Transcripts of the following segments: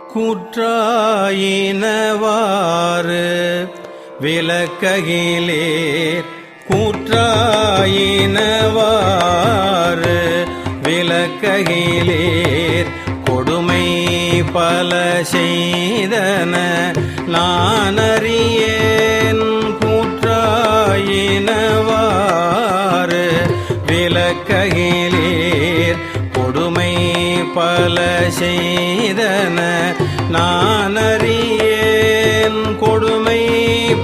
கூற்றாயினவாறு விளக்ககிலேர் கூற்றாயினவாறு விளக்ககிலேர் கொடுமை பல செய்தன நானறியேன் கூற்றாயினவாறு விளக்ககிலேர் கொடுமை பல செய்தன நானறியேன் கொடுமை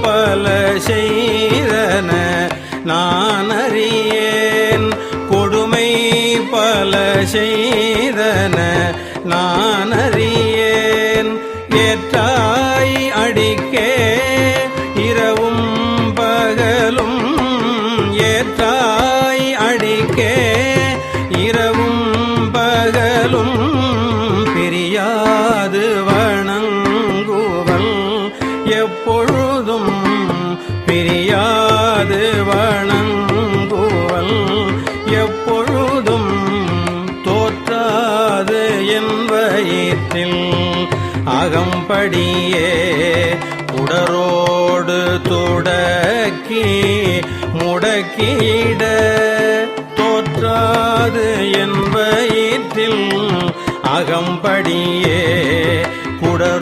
பல செய்தன நானறியேன் கொடுமை பல செய்தன நானறியேன் ஏற்றாய் அடிக்கே இரவும் பகலும் ஏற்றாய் அடிக்கே இரவும் பகலும் பிரியாது வணங்குவல் எப்பொழுதும் பிரியாது வணங்குவல் எப்பொழுதும் தோற்றாது என் வயிற்றில் அகம்படியே உடரோடு துடக்கி முடக்கிட தோற்றாது என் வயிற்றில் அகம்படியே